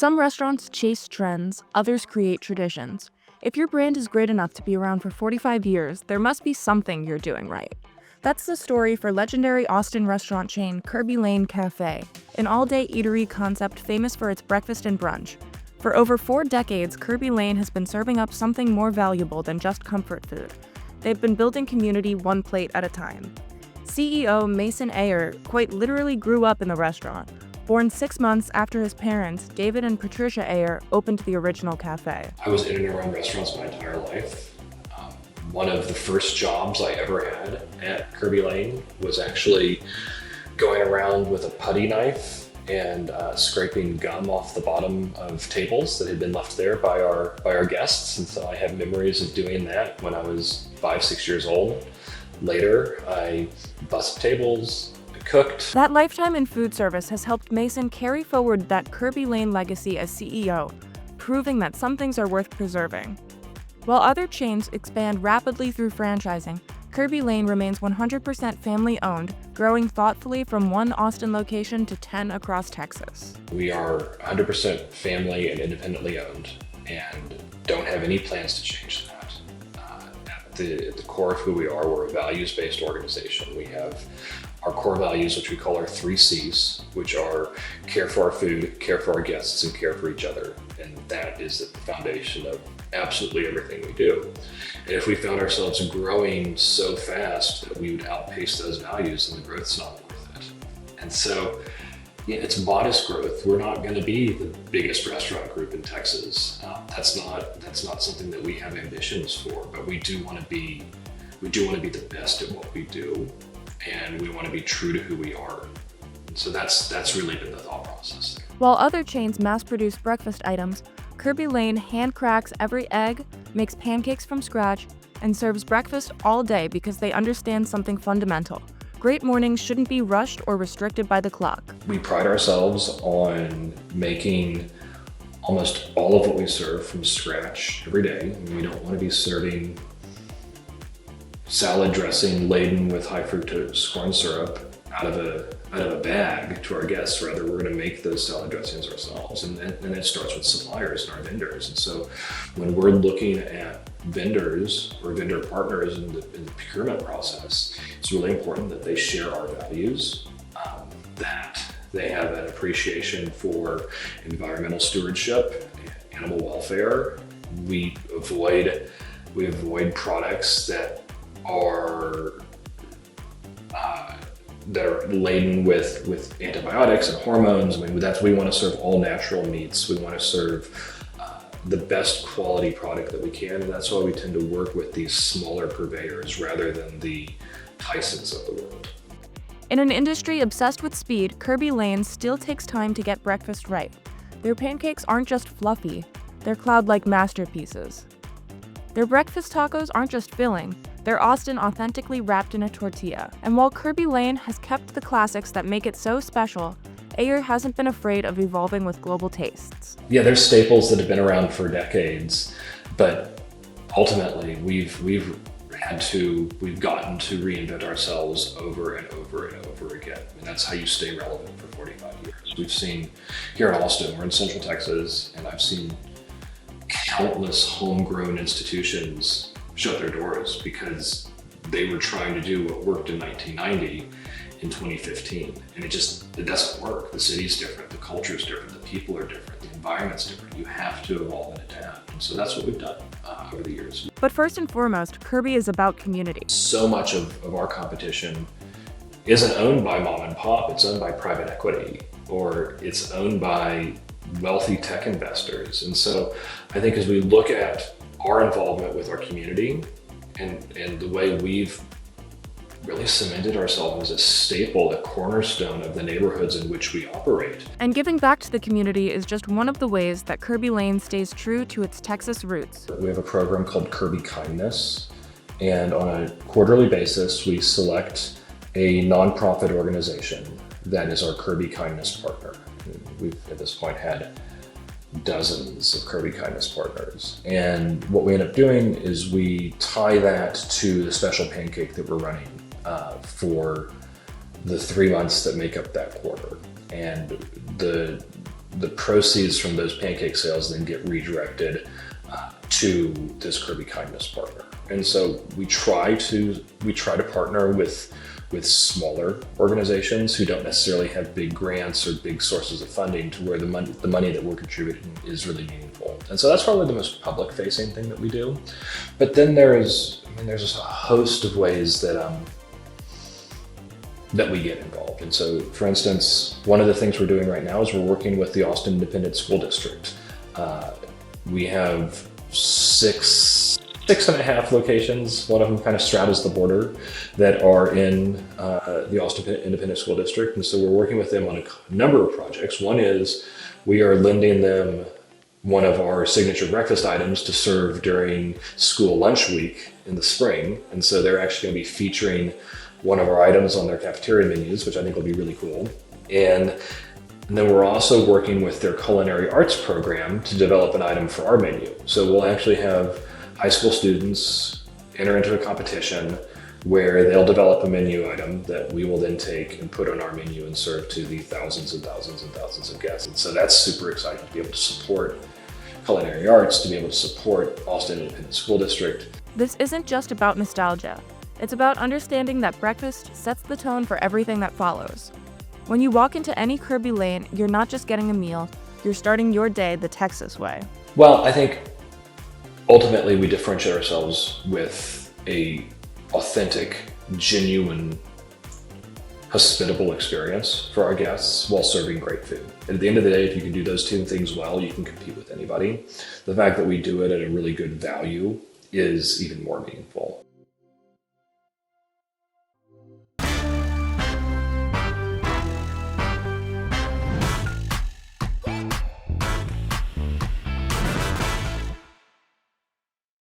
Some restaurants chase trends, others create traditions. If your brand is great enough to be around for 45 years, there must be something you're doing right. That's the story for legendary Austin restaurant chain Kerbey Lane Cafe, an all-day eatery concept famous for its breakfast and brunch. For over 4 decades, Kerbey Lane has been serving up something more valuable than just comfort food. They've been building community one plate at a time. CEO Mason Ayer quite literally grew up in the restaurant. Born 6 months after his parents, David and Patricia Ayer, opened the original cafe. I was in and around restaurants my entire life. One of the first jobs I ever had at Kerbey Lane was actually going around with a putty knife and scraping gum off the bottom of tables that had been left there by our guests. And so I have memories of doing that when I was 5-6 years old. Later, I bussed tables, I cooked. That lifetime in food service has helped Mason carry forward that Kerbey Lane legacy as CEO, proving that some things are worth preserving. While other chains expand rapidly through franchising, Kerbey Lane remains 100% family-owned, growing thoughtfully from one Austin location to 10 across Texas. We are 100% family and independently owned and don't have any plans to change that. At the core of who we are, we're a values-based organization. We have our core values, which we call our 3 C's, which are care for our food, care for our guests, and care for each other. And that is at the foundation of absolutely everything we do. And if we found ourselves growing so fast that we would outpace those values, then the growth's not worth it. And so, yeah, it's modest growth. We're not going to be the biggest restaurant group in Texas. That's not something that we have ambitions for. But we do want to be the best at what we do, and we want to be true to who we are. And so that's really been the thought process there. While other chains mass-produce breakfast items, Kerbey Lane hand cracks every egg, makes pancakes from scratch, and serves breakfast all day because they understand something fundamental. Great mornings shouldn't be rushed or restricted by the clock. We pride ourselves on making almost all of what we serve from scratch every day. And we don't want to be serving salad dressing laden with high fructose corn syrup out of a bag to our guests. Rather, we're going to make those salad dressings ourselves, and it starts with suppliers and our vendors. And so when we're looking at vendors or vendor partners in the procurement process, it's really important that they share our values, that they have an appreciation for environmental stewardship, animal welfare. We avoid products that are laden with antibiotics and hormones. I mean, we want to serve all natural meats. We want to serve the best quality product that we can, and that's why we tend to work with these smaller purveyors rather than the Tysons of the world. In an industry obsessed with speed, Kerbey Lane still takes time to get breakfast right. Their pancakes aren't just fluffy, they're cloud-like masterpieces. Their breakfast tacos aren't just filling, they're Austin authentically wrapped in a tortilla. And while Kerbey Lane has kept the classics that make it so special, Ayer hasn't been afraid of evolving with global tastes. Yeah, there's staples that have been around for decades, but ultimately we've gotten to reinvent ourselves over and over and over again. I mean, that's how you stay relevant for 45 years. We've seen here in Austin, we're in Central Texas, and I've seen countless homegrown institutions shut their doors because they were trying to do what worked in 1990 in 2015. And it doesn't work. The city's different, the culture's different, the people are different, the environment's different. You have to evolve and adapt. And so that's what we've done over the years. But first and foremost, Kerbey is about community. So much of our competition isn't owned by mom and pop, it's owned by private equity, or it's owned by wealthy tech investors. And so I think as we look at our involvement with our community and the way we've really cemented ourselves as a staple, a cornerstone of the neighborhoods in which we operate. And giving back to the community is just one of the ways that Kerbey Lane stays true to its Texas roots. We have a program called Kerbey Kindness, and on a quarterly basis, we select a nonprofit organization that is our Kerbey Kindness partner. We've at this point had dozens of Kerbey Kindness partners. And what we end up doing is we tie that to the special pancake that we're running for the 3 months that make up that quarter. And the the proceeds from those pancake sales then get redirected to this Kerbey Kindness partner. And so we try to partner with smaller organizations who don't necessarily have big grants or big sources of funding, to where the money that we're contributing is really meaningful. And so that's probably the most public facing thing that we do. But then there's just a host of ways that we get involved. And so, for instance, one of the things we're doing right now is we're working with the Austin Independent School District. We have six and a half locations, one of them kind of straddles the border, that are in the Austin Independent School District. And so we're working with them on a number of projects. One is we are lending them one of our signature breakfast items to serve during school lunch week in the spring. And so they're actually going to be featuring one of our items on their cafeteria menus, which I think will be really cool. And then we're also working with their culinary arts program to develop an item for our menu. So we'll actually have high school students enter into a competition where they'll develop a menu item that we will then take and put on our menu and serve to the thousands and thousands and thousands of guests. And so that's super exciting to be able to support culinary arts, to be able to support Austin Independent School District. This isn't just about nostalgia. It's about understanding that breakfast sets the tone for everything that follows. When you walk into any Kerbey Lane, you're not just getting a meal, you're starting your day the Texas way. Well, I think ultimately we differentiate ourselves with a authentic, genuine, hospitable experience for our guests while serving great food. And at the end of the day, if you can do those two things well, you can compete with anybody. The fact that we do it at a really good value is even more meaningful.